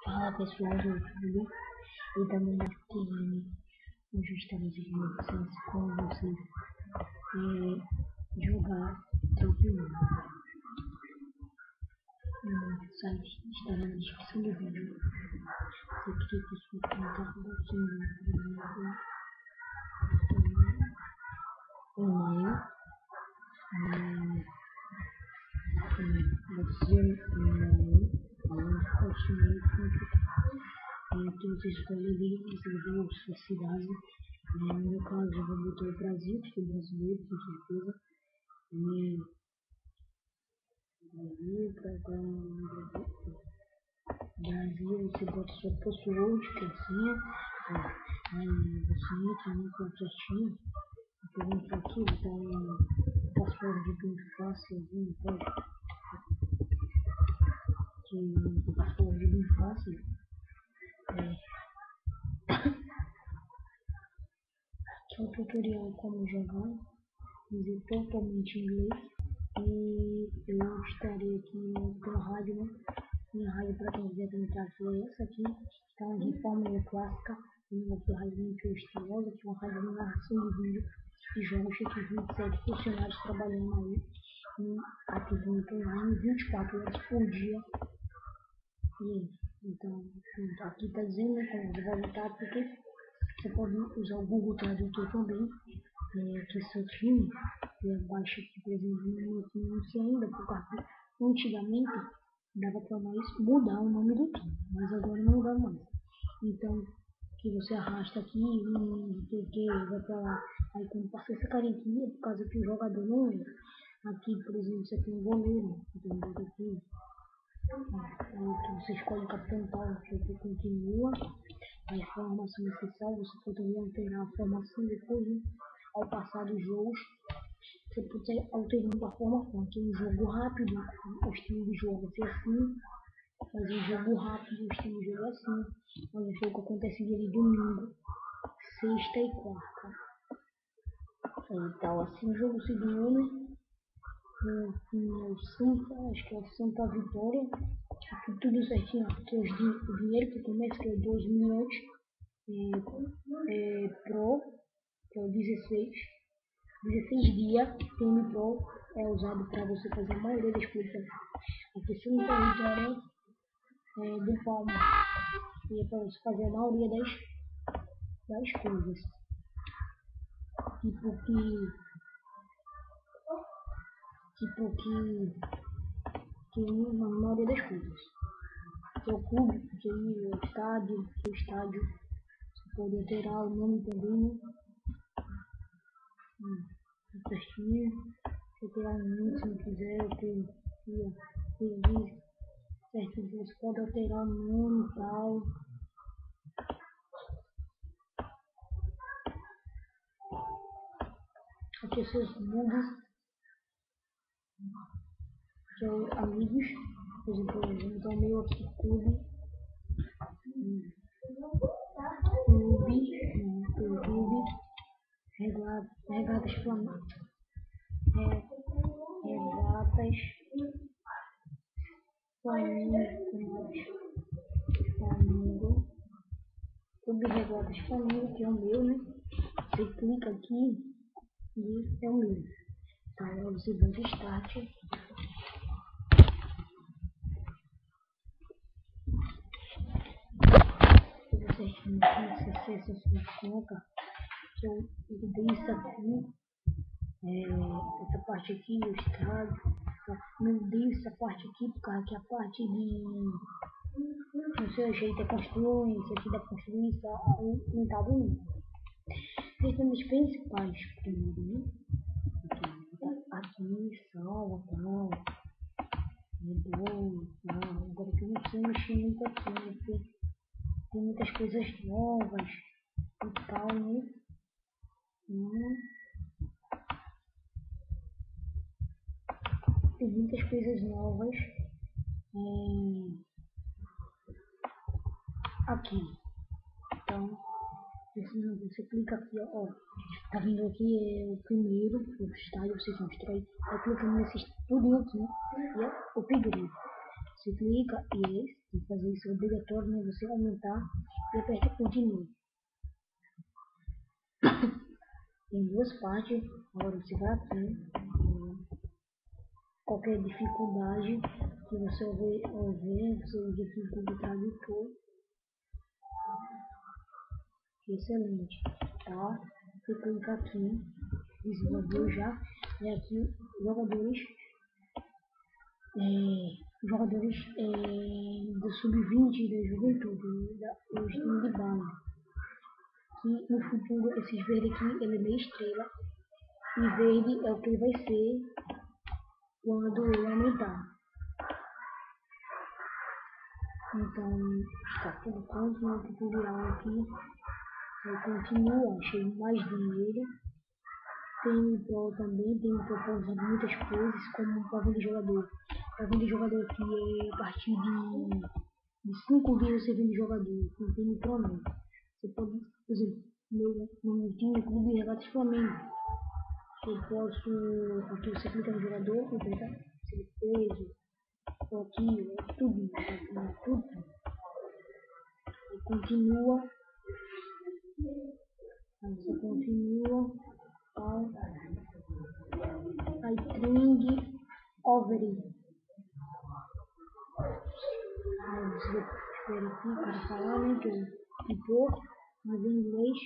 Fala pessoal do YouTube e também aqui hoje eu estarei aqui com vocês jogar campeonato. O site estará na descrição do vídeo. Você clica em sua conta com o seu e-mail, que você escolhe ali, você vê a sua cidade. No meu caso, eu vou botar o Brasil, que é brasileiro, com certeza. Brasil, você bota sua password, que é assim, aí você entra no contratinho, pergunta aqui, botar um password bem fácil, password bem fácil. Aqui é o tutorial como jogar, mas é totalmente em inglês. E eu estarei aqui pela rádio, né? Minha rádio, para quem quiser tentar, foi essa aqui, que é uma reforma clássica, uma rádio muito estilosa, que é uma rádio de narração de vídeo e jogos que tem 27 funcionários trabalhando aí em atendimento online 24 horas por dia. E então, aqui está dizendo, né, como você vai voltar, porque você pode usar o Google Tradutor também, que é seu time, baixa aqui, por exemplo, não sei ainda, porque antigamente dava para nós mudar o nome do time, mas agora não dá mais. Então, que você arrasta aqui, que vai para lá. Aí quando passa essa carinha aqui, é por causa que o jogador não entra. Aqui, por exemplo, você tem um goleiro, então aqui, você escolhe o capitão tal, você continua. A informação essencial, você poderia alterar a formação depois, né? Ao passar dos jogos, você pode alterando a formação. Aqui um jogo rápido, o estilo de jogo vai ser assim, mas um jogo rápido, o estilo de jogo é assim. Mas o jogo acontece dia de domingo, sexta e quarta. Então, assim, o jogo se ganhou, né? O Santa, acho que é o Santa Vitória. Aqui tudo certinho, aqui o dinheiro que começa, que é 2 milhões. Pro, que é o 16 dias, PM Pro é usado para você fazer a maioria das coisas. Aqui Santa Vitória do Palma, e é para você fazer a maioria das coisas. Tipo que na maioria das coisas. Que é o clube, que é o estádio, você pode alterar o nome também, certinho, se alterar o nome se não quiser, tem certo, você pode alterar o nome e tal. Aqui seus bugs, que é o amigos, por exemplo, então meu aqui clube, regatas Flamengo, clube regatas Flamengo, que é o meu, né? Você clica aqui e é o meu. Então você vai de start. Você acessa a sua conta, que eu dei isso aqui, essa parte aqui, o estádio, não dei essa parte aqui, porque aqui a parte de, não sei, ajeita construir, isso aqui da construção, não tá bonito. Esses são os principais, primeiro, né? Aqui, salva, tal, mudou, tal. Agora que eu não sei mexer muito aqui, né? Porque tem muitas coisas novas e tal, né? Tem muitas coisas novas aqui. Então, você clica aqui, ó. Tá vendo aqui o primeiro, o estádio, você constrói. Aí clica nesse tudo aqui e é o upgrade. Você clica e Tem que fazer isso, é obrigatório, né? Você aumentar e aperta continue. Tem duas partes, agora você vai aqui, qualquer dificuldade que você houver, você usa aqui o Google Tradutor. Excelente, tá? Você clica aqui, desenvolvedor já, e aqui jogadores do sub-20 da juventude, os times de base. Que no futuro esses verdes aqui, ele é meio estrela, e verde é o que ele vai ser quando ele aumentar. Então, está tudo pronto no tutorial aqui. Eu continuo, achei mais dinheiro. Tem o Pro também, tem o Pro para usar muitas coisas, como para vender jogador. Para vender jogador aqui é a partir de 5 dias você vende jogador, não tem o Pro não. Você pode, por exemplo, no time clube de regatas Flamengo. Eu posso, aqui você clica no jogador, e clica se ele peso, aqui, tudo, tudo. E continua. Aí você continua. Aí Tring Overy. Aí você verifica para falar, né? Que um pouco, mas em inglês.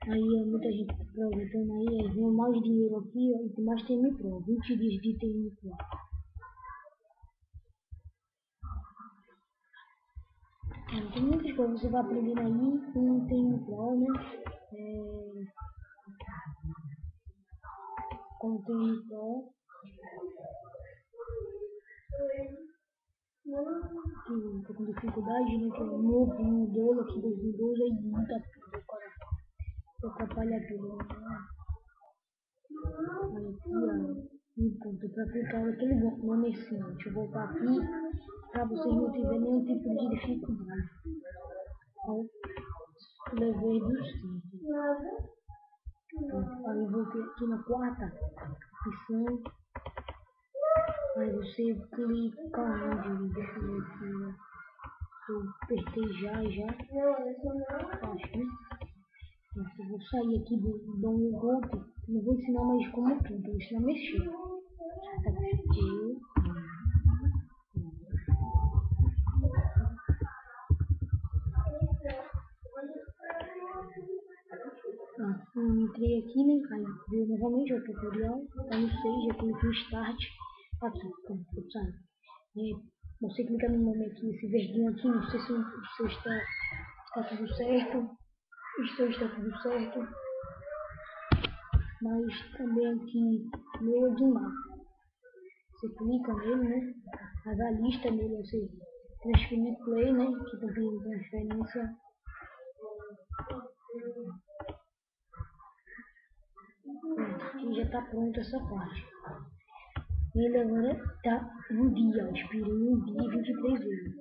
Aí muita gente aproveitando aí vem mais dinheiro aqui, ó, e tem mais TM Pro, 20 dias de TM Pro. Tem muitas coisas que você vai aprendendo aí com TM Pro, né? Com TM Pro. Que tô com dificuldade, né? Que é novo, mudou aqui 2012, aí muita coisa atrapalha tudo, né? Aí aqui, ó. Então, para clicar naquele nome assim, deixa eu voltar aqui para vocês não tiverem nenhum tipo de dificuldade. Então, levei do 5. Aí eu voltei aqui na quarta opção. Aí você clica onde? Deixa eu ver aqui. Eu apertei já. Acho, né? Eu vou sair aqui do download. Não vou ensinar mais como tudo, vou ensinar a mexer. Eu entrei aqui, né? Aí veio novamente o tutorial. Tá no 6, já cliquei em Start. Aqui, pronto, sabe? Você clica no nome aqui, esse verdinho aqui, não sei se o seu está tudo certo. O seu está tudo certo. Mas também aqui, meu é de mapa. Você clica nele, né? Faz a lista nele, você transferir play, né? Que também tem transferência. Aqui já está pronto essa parte. Ele agora está um dia, eu expirei um dia e 23 vezes.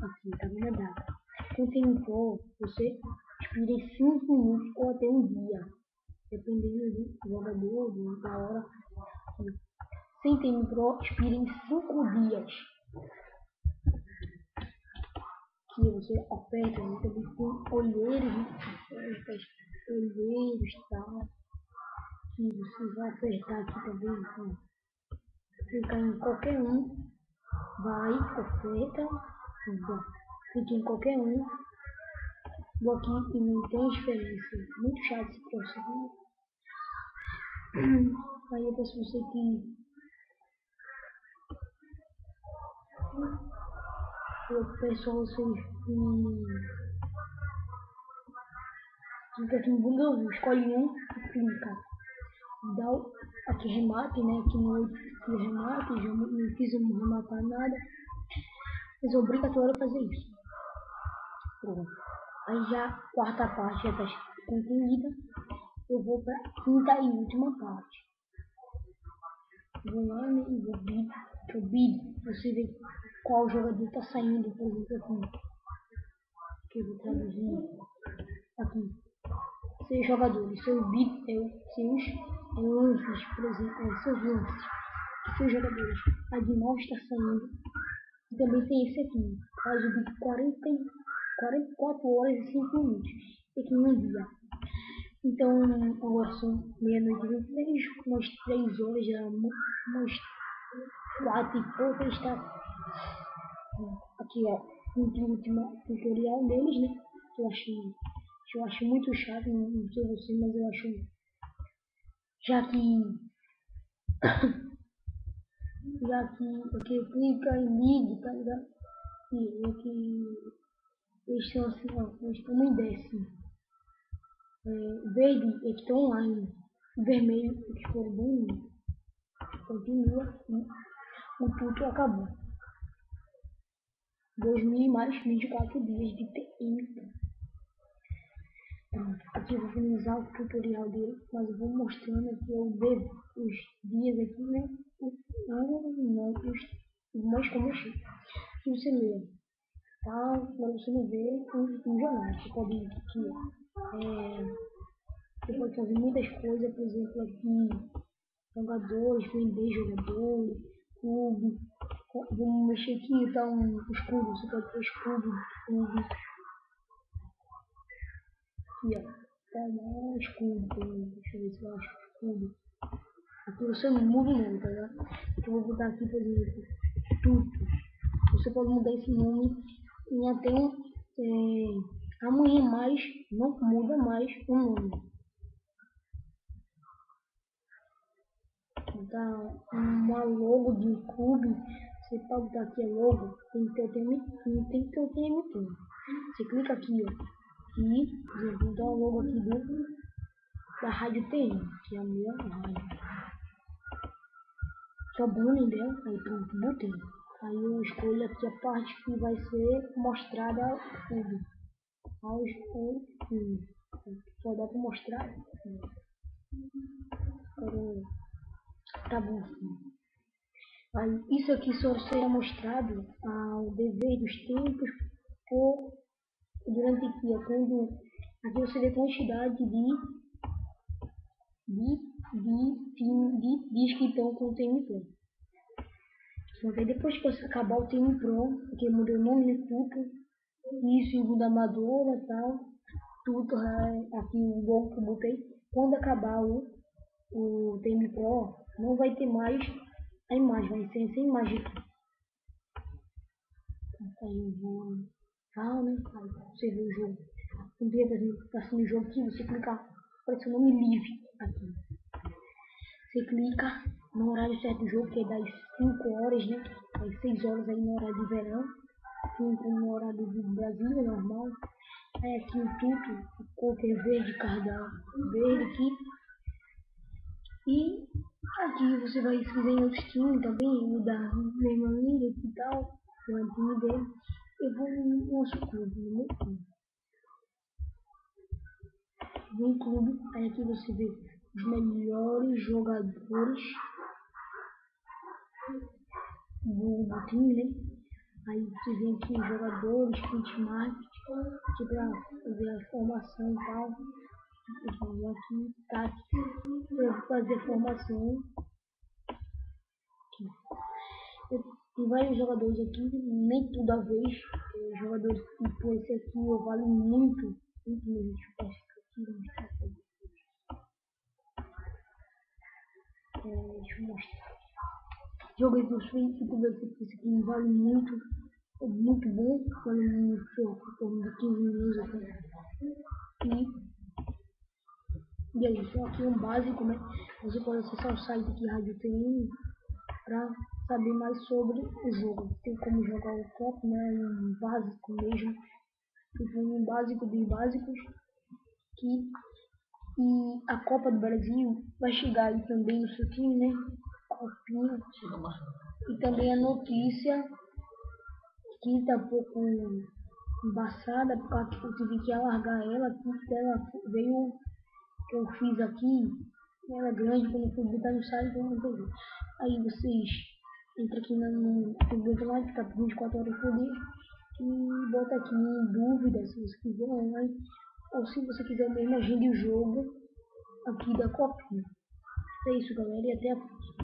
Aqui, tá vendo a data. Com TM Pro, você expira em 5 minutos ou até um dia. Dependendo do jogador, da hora. Sem TM Pro, expira em 5 dias. Que você aperta, né? Também tem olheiros, olheiros e tal. Que você vai apertar aqui também, então. Clicar em qualquer um, vai, oferta, clica em qualquer um, vou aqui e não tem diferença, muito chato esse processo. Aí eu peço você que eu peço a vocês que clica aqui no bundle, escolhe um e clica, dá aqui remate, né, aqui no remate, já não fiz rematar nada, mas é obrigatório fazer isso. Pronto. Aí já a quarta parte já está concluída. Eu vou para a quinta e última parte. Vou lá e vou bid. Você vê qual jogador está saindo, por exemplo, aqui. Que eu vou traduzir aqui. 6 jogadores. Seu bid é seus lances, por exemplo. Seus lances. 6 jogadores. A de 9 está saindo. E também tem esse aqui, caso de 44 horas e 5 minutos. Aqui no dia. Então, agora são meia-noite e 26, umas 3 horas, já umas 4 e pouco, está aqui, ó, o último tutorial deles, né? Que eu acho muito chato, não sei você, mas eu acho, já que porque clica e liga, tá ligado? E aqui eles são assim, ó, eles estão em décimo. Verde é que estão online. Vermelho é que foram bem. Continua e o tudo acabou. 2000 mais 24 dias de TM. Pronto, aqui eu vou finalizar o tutorial dele, mas eu vou mostrando aqui os dias aqui, né? Os mais como eu chego. Se você ler, tá? Para você não ver um jornal. Você pode ir aqui, você pode fazer muitas coisas, por exemplo, aqui, jogadores, vender jogadores, clube. Vamos mexer aqui, então, os clubes, você pode ter os clubes, clube. Aqui, ó, tá lá, os clubes, deixa eu ver se eu acho os clubes. Aqui você não muda o nome, tá ligado? Eu vou botar aqui, por exemplo, tudo. Você pode mudar esse nome em até amanhã mais, não muda mais o nome. Botar uma logo de um clube, você pode botar aqui a logo, tem que ter o TMT. Você clica aqui, ó, e, por exemplo, botar a logo aqui da Rádio TM, que é a minha rádio. Só banner dela, aí pronto, botei. Aí eu escolho aqui a parte que vai ser mostrada ao clube. Só dá pra mostrar. Tá bom. Aí, isso aqui só será mostrado ao dever dos tempos durante aqui, quando aqui você vê a quantidade de dias que estão com o TM Pro. Aí depois que você acabar o TM Pro, porque mudou o nome de tudo, isso e o da Amadora e tal, tudo aqui o logo que eu botei, quando acabar o TM Pro, não vai ter mais a imagem, vai ser sem imagem aqui. Aí eu vou né? Aí você vê o jogo. Quando tem a apresentação do jogo aqui, você clica, aparece o nome livre aqui. Você clica no horário certo do jogo, que é das 5 horas, né? Das 6 horas aí no horário de verão. 5 no horário do Brasil, é normal. Aí aqui o tudo, a cor que é verde, cardal verde aqui. E aqui você vai, se quiser em outros times também, mudar mesmo a liga e tal, que é o time dele. Eu vou no nosso clube, no meu clube. Vou em clube, aí aqui você vê os melhores jogadores do time, né? Aí você vê aqui os jogadores, benchmark, aqui pra fazer a formação e tal. Eu vou aqui, tática, eu vou fazer a formação. Aqui. Tem vários jogadores aqui, nem tudo a vez. Jogadores tipo esse aqui vale muito, muito mesmo. Deixa eu mostrar. Joguei do Switch, esse aqui vale muito, é muito bom, vale muito, em torno de 15 minutos aqui. E é isso, aqui é um básico, né? Você pode acessar o site aqui, Rádio TM, para saber mais sobre o jogo. Tem como jogar o copo, né? Um básico mesmo. Tem um básico dos básicos. E a Copa do Brasil vai chegar aí também no seu time, né? Copinha. E também a notícia que tá um pouco embaçada, por causa que eu tive que alargar ela, porque ela veio, que eu fiz aqui, ela é grande, quando eu fui botar no site, eu não peguei. Aí vocês entram aqui no Facebook lá, que tá 24 horas por dia, e bota aqui em dúvida, se você quiser online, ou se você quiser mesmo, agende o jogo aqui da Copinha. É isso, galera, e até a próxima.